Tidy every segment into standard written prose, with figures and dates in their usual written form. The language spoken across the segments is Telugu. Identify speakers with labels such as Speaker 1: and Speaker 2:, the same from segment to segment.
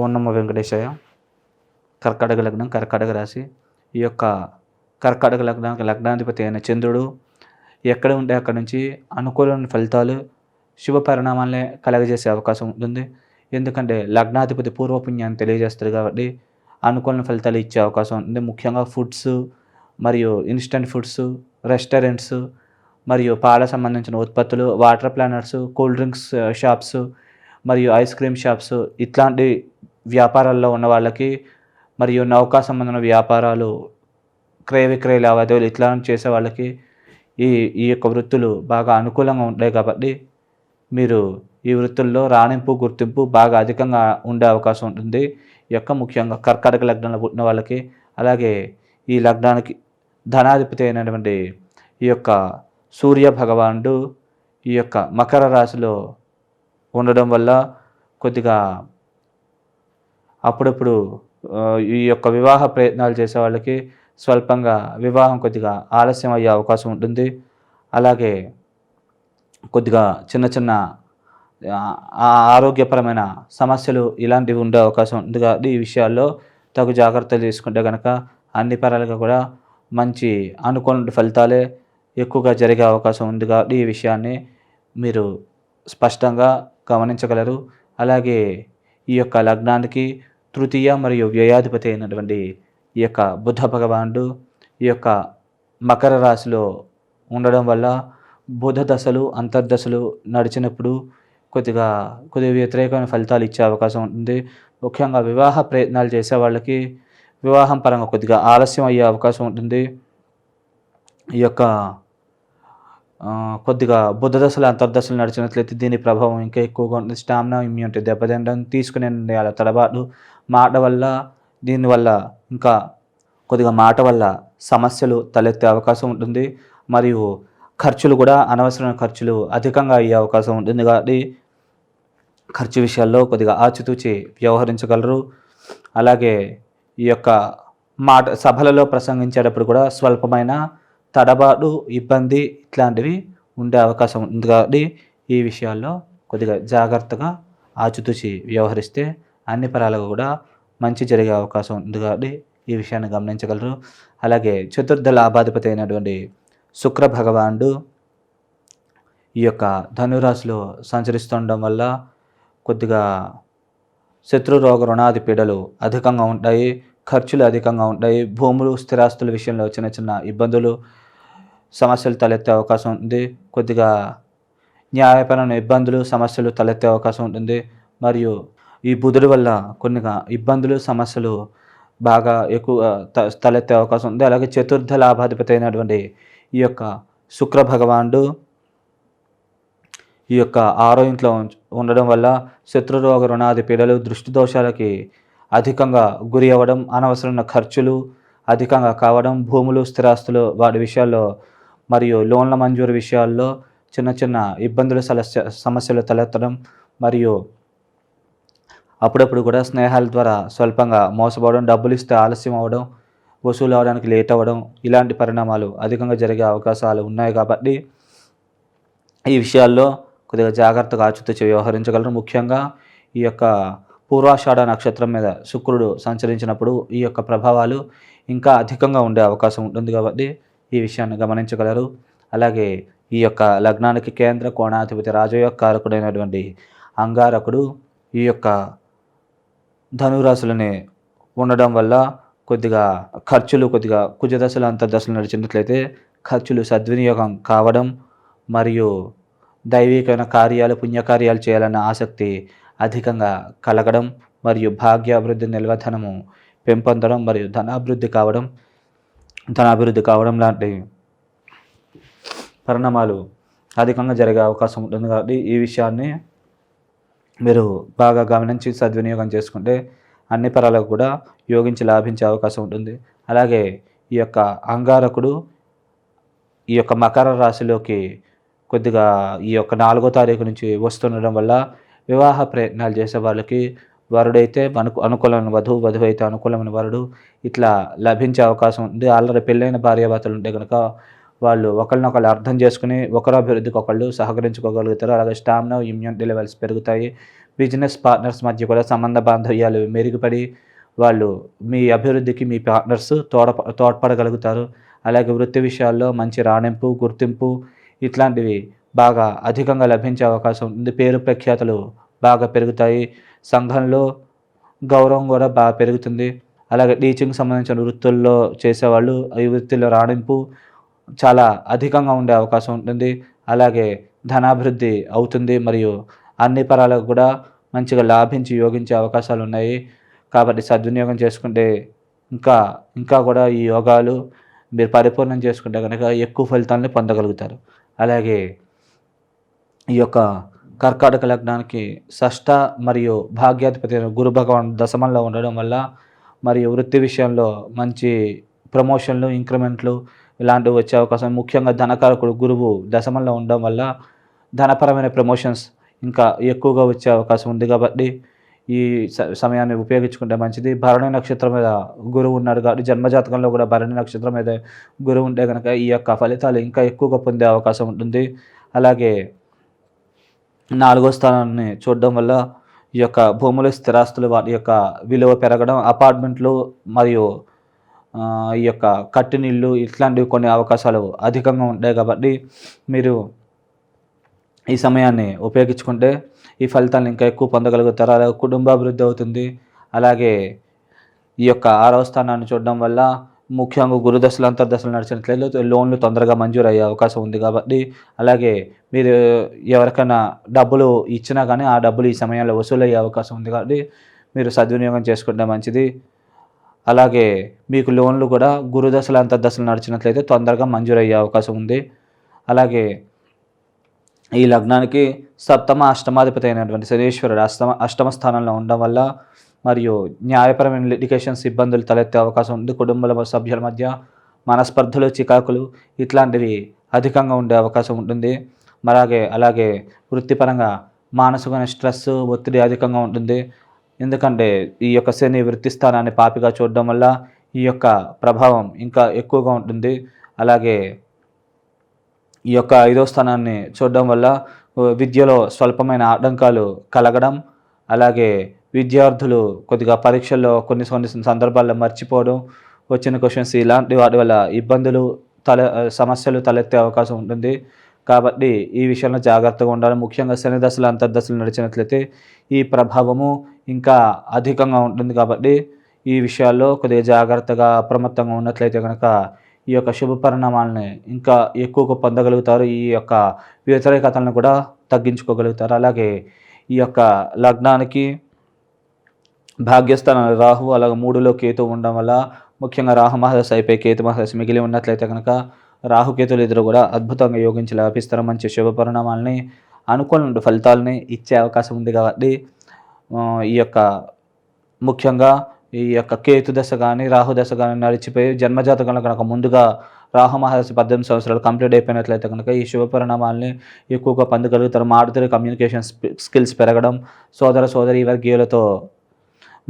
Speaker 1: ఓం నమో వెంకటేశాయ. కర్కాటక లగ్నం, కర్కాటక రాశి. ఈ యొక్క కర్కాటక లగ్నానికి లగ్నాధిపతి అయిన చంద్రుడు ఎక్కడ ఉంటే అక్కడి నుంచి అనుకూలమైన ఫలితాలు, శుభ పరిణామాలనే కలగజేసే అవకాశం ఉంటుంది. ఎందుకంటే లగ్నాధిపతి పూర్వపుణ్యాన్ని తెలియజేస్తారు కాబట్టి అనుకూలమైన ఫలితాలు ఇచ్చే అవకాశం ఉంటుంది. ముఖ్యంగా ఫుడ్స్ మరియు ఇన్‌స్టంట్ ఫుడ్స్, రెస్టారెంట్స్ మరియు పాల సంబంధించిన ఉత్పత్తులు, water planners, cool drinks shops మరియు ఐస్ క్రీమ్ షాప్స్ ఇట్లాంటి వ్యాపారాల్లో ఉన్న వాళ్ళకి మరియు నౌకా సంబంధమైన వ్యాపారాలు, క్రయ విక్రయ లావాదేవీలు ఇట్లాంటివి చేసే వాళ్ళకి ఈ ఈ యొక్క వృత్తులు బాగా అనుకూలంగా ఉంటాయి కాబట్టి మీరు ఈ వృత్తుల్లో రాణింపు, గుర్తింపు బాగా అధికంగా ఉండే అవకాశం ఉంటుంది. ఈ యొక్క ముఖ్యంగా కర్కాటక లగ్నంలో పుట్టిన వాళ్ళకి, అలాగే ఈ లగ్నానికి ధనాధిపతి అయినటువంటి ఈ యొక్క సూర్య భగవానుడు ఈ యొక్క మకర రాశిలో ఉండడం వల్ల కొద్దిగా అప్పుడప్పుడు ఈ యొక్క వివాహ ప్రయత్నాలు చేసే వాళ్ళకి స్వల్పంగా వివాహం కొద్దిగా ఆలస్యం అయ్యే అవకాశం ఉంటుంది. అలాగే కొద్దిగా చిన్న చిన్న ఆరోగ్యపరమైన సమస్యలు ఇలాంటివి ఉండే అవకాశం ఉంది కాబట్టి ఈ విషయాల్లో తగు జాగ్రత్తలు తీసుకుంటే కనుక అన్ని పరాలుగా కూడా మంచి అనుకూల ఫలితాలే ఎక్కువగా జరిగే అవకాశం ఉంది కాబట్టి ఈ విషయాన్ని మీరు స్పష్టంగా గమనించగలరు. అలాగే ఈ యొక్క లగ్నానికి తృతీయ మరియు వ్యయాధిపతి అయినటువంటి ఈ యొక్క బుధ భగవానుడు ఈ యొక్క మకర రాశిలో ఉండడం వల్ల బుధ దశలు, అంతర్దశలు నడిచినప్పుడు కొద్దిగా వ్యతిరేకమైన ఫలితాలు ఇచ్చే అవకాశం ఉంటుంది. ముఖ్యంగా వివాహ ప్రయత్నాలు చేసే వాళ్ళకి వివాహం పరంగా కొద్దిగా ఆలస్యం అయ్యే అవకాశం ఉంటుంది. ఈ యొక్క కొద్దిగా బుధ దశలు, అంతర్దశలు నడిచినట్లయితే దీని ప్రభావం ఇంకా ఎక్కువగా ఉంటుంది. స్టామినా, ఇమ్యూనిటీ దెబ్బతినడం, తీసుకునే నిర్ణయాల తడబాటు, మాట వల్ల దీనివల్ల ఇంకా కొద్దిగా మాట వల్ల సమస్యలు తలెత్తే అవకాశం ఉంటుంది. మరియు ఖర్చులు కూడా అనవసరమైన ఖర్చులు అధికంగా అయ్యే అవకాశం ఉంటుంది కాబట్టి ఖర్చు విషయాల్లో కొద్దిగా ఆచితూచి వ్యవహరించగలరు. అలాగే ఈ యొక్క మాట సభలలో ప్రసంగించేటప్పుడు కూడా స్వల్పమైన తడబాటు, ఇబ్బంది ఇట్లాంటివి ఉండే అవకాశం ఉంది కాబట్టి ఈ విషయాల్లో కొద్దిగా జాగ్రత్తగా ఆచితూచి వ్యవహరిస్తే అన్ని పరాలుగా కూడా మంచి జరిగే అవకాశం ఉంది కాబట్టి ఈ విషయాన్ని గమనించగలరు. అలాగే చతుర్థ లాభాధిపతి అయినటువంటి శుక్ర భగవానుడు ఈ యొక్క ధనురాశిలో సంచరిస్తుండడం వల్ల కొద్దిగా శత్రు రోగ రుణాది పీడలు అధికంగా ఉంటాయి, ఖర్చులు అధికంగా ఉంటాయి. భూములు, స్థిరాస్తుల విషయంలో చిన్న చిన్న ఇబ్బందులు, సమస్యలు తలెత్తే అవకాశం ఉంది. కొద్దిగా న్యాయపరమైన ఇబ్బందులు, సమస్యలు తలెత్తే అవకాశం ఉంటుంది. మరియు ఈ బుధుడి వల్ల కొన్ని ఇబ్బందులు, సమస్యలు బాగా ఎక్కువ తలెత్తే అవకాశం ఉంది. అలాగే చతుర్థ లాభాధిపతి అయినటువంటి ఈ యొక్క శుక్ర భగవానుడు ఈ యొక్క 6వ ఇంట్లో ఉండడం వల్ల శత్రురోగ రుణాది పీడలు, దృష్టి దోషాలకి అధికంగా గురి అవ్వడం, అనవసరమైన ఖర్చులు అధికంగా కావడం, భూములు, స్థిరాస్తులు వాటి విషయాల్లో మరియు లోన్ల మంజూరు విషయాల్లో చిన్న చిన్న ఇబ్బందులు, సమస్యలు తలెత్తడం, మరియు అప్పుడప్పుడు కూడా స్నేహాల ద్వారా స్వల్పంగా మోసపోవడం, డబ్బులు ఇస్తే ఆలస్యం అవ్వడం, వసూలు అవడానికి లేట్ అవ్వడం ఇలాంటి పరిణామాలు అధికంగా జరిగే అవకాశాలు ఉన్నాయి కాబట్టి ఈ విషయాల్లో కొద్దిగా జాగ్రత్తగా ఆచితూచి వ్యవహరించగలరు. ముఖ్యంగా ఈ యొక్క పూర్వాషాఢ నక్షత్రం మీద శుక్రుడు సంచరించినప్పుడు ఈ యొక్క ప్రభావాలు ఇంకా అధికంగా ఉండే అవకాశం ఉంటుంది కాబట్టి ఈ విషయాన్ని గమనించగలరు. అలాగే ఈ యొక్క లగ్నానికి కేంద్ర కోణాధిపతి రాజయోగకారకుడైనటువంటి అంగారకుడు ఈ యొక్క ధనురాశులని ఉండడం వల్ల కొద్దిగా ఖర్చులు, కొద్దిగా కుజదశలు, అంతర్దశలు నడిచినట్లయితే ఖర్చులు సద్వినియోగం కావడం, మరియు దైవికమైన కార్యాలు, పుణ్యకార్యాలు చేయాలన్న ఆసక్తి అధికంగా కలగడం, మరియు భాగ్యాభివృద్ధి, నిల్వధనము పెంపొందడం, మరియు ధనాభివృద్ధి కావడం లాంటి పరిణామాలు అధికంగా జరిగే అవకాశం ఉంటుంది కాబట్టి ఈ విషయాన్ని మీరు బాగా గమనించి సద్వినియోగం చేసుకుంటే అన్ని పరాలకు కూడా యోగించి లాభించే అవకాశం ఉంటుంది. అలాగే ఈ యొక్క అంగారకుడు ఈ యొక్క మకర రాశిలోకి కొద్దిగా ఈ యొక్క 4వ తారీఖు నుంచి వస్తుండడం వల్ల వివాహ ప్రయత్నాలు చేసే వాళ్ళకి వరుడైతే అనుకూలమైన వధువు, వధువు అయితే అనుకూలమైన వరుడు ఇట్లా లభించే అవకాశం ఉంది. ఆల్రెడీ పెళ్ళైన భార్యాభర్తలు ఉంటే కనుక వాళ్ళు ఒకరినొకళ్ళు అర్థం చేసుకుని ఒకరి అభివృద్ధికి ఒకళ్ళు సహకరించుకోగలుగుతారు. అలాగే స్టామినా, ఇమ్యూనిటీ లెవెల్స్ పెరుగుతాయి. బిజినెస్ పార్ట్నర్స్ మధ్య కూడా సంబంధ బాంధవ్యాలు మెరుగుపడి వాళ్ళు మీ అభివృద్ధికి మీ పార్ట్నర్స్ తోడ్పడగలుగుతారు. అలాగే వృత్తి విషయాల్లో మంచి రాణింపు, గుర్తింపు ఇట్లాంటివి బాగా అధికంగా లభించే అవకాశం ఉంటుంది. పేరు ప్రఖ్యాతలు బాగా పెరుగుతాయి. సంఘంలో గౌరవం కూడా బాగా పెరుగుతుంది. అలాగే టీచింగ్ సంబంధించిన వృత్తుల్లో చేసేవాళ్ళు ఈ వృత్తిలో రాణింపు చాలా అధికంగా ఉండే అవకాశం ఉంటుంది. అలాగే ధనాభివృద్ధి అవుతుంది. మరియు అన్ని పరాలకు కూడా మంచిగా లాభించి యోగించే అవకాశాలున్నాయి. కాబట్టి సద్వినియోగం చేసుకుంటే ఇంకా ఇంకా కూడా ఈ యోగాలు మీరు పరిపూర్ణం చేసుకుంటే గనక ఎక్కువ ఫలితాలను పొందగలుగుతారు. అలాగే ఈ యొక్క కర్కాటక లగ్నానికి షష్ఠ మరియు భాగ్యాధిపతి అయిన గురు భగవానుడు దశమంలో ఉండడం వల్ల మరియు వృత్తి విషయంలో మంచి ప్రమోషన్లు, ఇంక్రిమెంట్లు ఇలాంటివి వచ్చే అవకాశం. ముఖ్యంగా ధనకారకుడు గురువు దశమంలో ఉండడం వల్ల ధనపరమైన ప్రమోషన్స్ ఇంకా ఎక్కువగా వచ్చే అవకాశం ఉంది. కాబట్టి ఈ సమయాన్ని ఉపయోగించుకుంటే మంచిది. భరణి నక్షత్రం మీద గురువు ఉన్నాడు కాబట్టి జన్మజాతకంలో కూడా భరణి నక్షత్రం మీద గురువు ఉంటే కనుక ఈ యొక్క ఫలితాలు ఇంకా ఎక్కువగా పొందే అవకాశం ఉంటుంది. అలాగే 4వ స్థానాన్ని చూడడం వల్ల ఈ యొక్క భూములు, స్థిరాస్తులు వాటి యొక్క విలువ పెరగడం, అపార్ట్మెంట్లు మరియు ఈ యొక్క కట్టినిళ్ళు ఇట్లాంటివి కొన్ని అవకాశాలు అధికంగా ఉంటాయి. కాబట్టి మీరు ఈ సమయాన్ని ఉపయోగించుకుంటే ఈ ఫలితాలను ఇంకా ఎక్కువ పొందగలుగుతారు. అలాగే కుటుంబాభివృద్ధి అవుతుంది. అలాగే ఈ యొక్క 6వ స్థానాన్ని చూడడం వల్ల ముఖ్యంగా గురుదశలు, అంతర్దశలు నడిచినట్లయితే లోన్లు తొందరగా మంజూరు అయ్యే అవకాశం ఉంది. కాబట్టి అలాగే మీరు ఎవరికైనా డబ్బులు ఇచ్చినా కానీ ఆ డబ్బులు ఈ సమయంలో వసూలయ్యే అవకాశం ఉంది. కాబట్టి మీరు సద్వినియోగం చేసుకుంటే మంచిది. అలాగే మీకు లోన్లు కూడా గురుదశలు, అంతర్దశలు నడిచినట్లయితే తొందరగా మంజూరు అయ్యే అవకాశం ఉంది. అలాగే ఈ లగ్నానికి సప్తమ, అష్టమాధిపతి అయినటువంటి శనీశ్వరుడు అష్టమ స్థానంలో ఉండడం వల్ల మరియు న్యాయపరమైన లిటిగేషన్స్ ఇబ్బందులు తలెత్తే అవకాశం ఉంది. కుటుంబ సభ్యుల మధ్య మనస్పర్ధలు, చికాకులు ఇట్లాంటివి అధికంగా ఉండే అవకాశం ఉంటుంది. అలాగే వృత్తిపరంగా మానసికమైన స్ట్రెస్, ఒత్తిడి అధికంగా ఉంటుంది. ఎందుకంటే ఈ యొక్క శని వృత్తి స్థానాన్ని పాపిగా చూడడం వల్ల ఈ యొక్క ప్రభావం ఇంకా ఎక్కువగా ఉంటుంది. అలాగే ఈ యొక్క 5వ స్థానాన్ని చూడడం వల్ల విద్యలో స్వల్పమైన ఆటంకాలు కలగడం, అలాగే విద్యార్థులు కొద్దిగా పరీక్షల్లో కొన్ని సందర్భాల్లో మర్చిపోవడం, వచ్చిన క్వశ్చన్స్ ఇలాంటి వాటి వల్ల ఇబ్బందులు సమస్యలు తలెత్తే అవకాశం ఉంటుంది. కాబట్టి ఈ విషయంలో జాగ్రత్తగా ఉండాలి. ముఖ్యంగా శని దశలు, అంతర్దశలు నడిచినట్లయితే ఈ ప్రభావము ఇంకా అధికంగా ఉంటుంది. కాబట్టి ఈ విషయాల్లో కొద్దిగా జాగ్రత్తగా అప్రమత్తంగా ఉన్నట్లయితే కనుక ఈ యొక్క శుభ పరిణామాలని ఇంకా ఎక్కువగా పొందగలుగుతారు. ఈ యొక్క వ్యతిరేకతలను కూడా తగ్గించుకోగలుగుతారు. అలాగే ఈ యొక్క లగ్నానికి భాగ్యస్థానంలో రాహు, అలాగే 3లో కేతు ఉండడం వల్ల ముఖ్యంగా రాహు మహాదశ అయిపోయి కేతు మహాదశ మిగిలి ఉన్నట్లయితే కనుక రాహుకేతులు ఇద్దరు కూడా అద్భుతంగా యోగించి లాభిస్తారు. మంచి శుభ పరిణామాలని, అనుకూల ఫలితాలని ఇచ్చే అవకాశం ఉంది. కాబట్టి ఈ యొక్క ముఖ్యంగా ఈ యొక్క కేతు దశ కానీ రాహు దశ కానీ నడిచిపోయి జన్మజాతకంలో కనుక ముందుగా రాహు మహాదశ 18 సంవత్సరాలు కంప్లీట్ అయిపోయినట్లయితే కనుక ఈ శుభ పరిణామాలని ఎక్కువగా పొందగలుగుతారు. మాటతోటి కమ్యూనికేషన్ స్కిల్స్ పెరగడం, సోదరీ వర్గీయులతో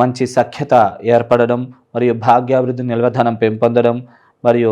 Speaker 1: మంచి సఖ్యత ఏర్పడడం, మరియు భాగ్యాభివృద్ధి, నిల్వధనం పెంపొందడం, మరియు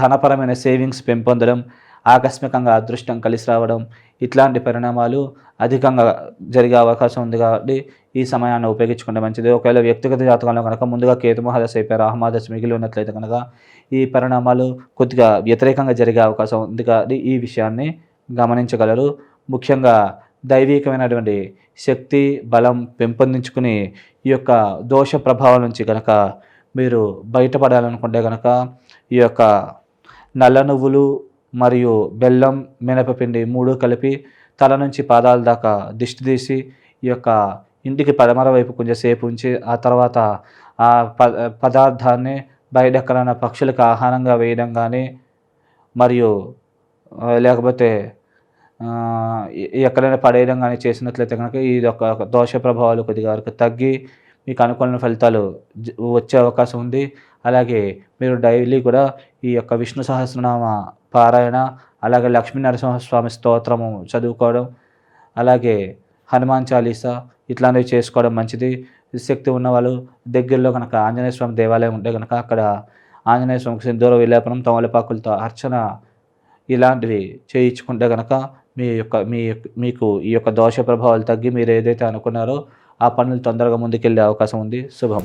Speaker 1: ధనపరమైన సేవింగ్స్ పెంపొందడం, ఆకస్మికంగా అదృష్టం కలిసి రావడం ఇట్లాంటి పరిణామాలు అధికంగా జరిగే అవకాశం ఉంది. కాబట్టి ఈ సమయాన్ని ఉపయోగించుకుంటే మంచిది. ఒకవేళ వ్యక్తిగత జాతకంలో కనుక ముందుగా కేతు మహాదశ అయిపోయి రాహు మహాదశ మిగిలి ఉన్నట్లయితే కనుక ఈ పరిణామాలు కొద్దిగా వ్యతిరేకంగా జరిగే అవకాశం ఉంది. కాబట్టి ఈ విషయాన్ని గమనించగలరు. ముఖ్యంగా దైవికమైనటువంటి శక్తి, బలం పెంపొందించుకుని ఈ యొక్క దోష ప్రభావం నుంచి కనుక మీరు బయటపడాలనుకుంటే కనుక ఈ యొక్క నల్ల నువ్వులు మరియు బెల్లం, మినపపిండి 3 కలిపి తల నుంచి పాదాల దాకా దిష్టి తీసి ఈ యొక్క ఇంటికి పడమర వైపు కొంచెంసేపు ఉంచి ఆ తర్వాత ఆ పదార్థాన్ని బయట ఎక్కడైనా పక్షులకు ఆహారంగా వేయడం కానీ, మరియు లేకపోతే ఎక్కడైనా పడేయడం కానీ చేసినట్లయితే కనుక ఈ యొక్క దోష ప్రభావాలు కొద్దిగా వరకు తగ్గి మీకు అనుకూలమైన ఫలితాలు వచ్చే అవకాశం ఉంది. అలాగే మీరు డైలీ కూడా ఈ యొక్క విష్ణు సహస్రనామ పారాయణ, అలాగే లక్ష్మీ నరసింహస్వామి స్తోత్రము చదువుకోవడం, అలాగే హనుమాన్ చాలీసా ఇట్లాంటివి చేసుకోవడం మంచిది. శక్తి ఉన్నవాళ్ళు దగ్గరలో కనుక ఆంజనేయ స్వామి దేవాలయం ఉంటే కనుక అక్కడ ఆంజనేయ స్వామికి సింధూర విలేపనం, తమలపాకులతో అర్చన ఇలాంటివి చేయించుకుంటే కనుక మీకు ఈ యొక్క దోష ప్రభావాలు తగ్గి మీరు ఏదైతే అనుకున్నారో ఆ పనులు తొందరగా ముందుకెళ్ళే అవకాశం ఉంది. శుభం.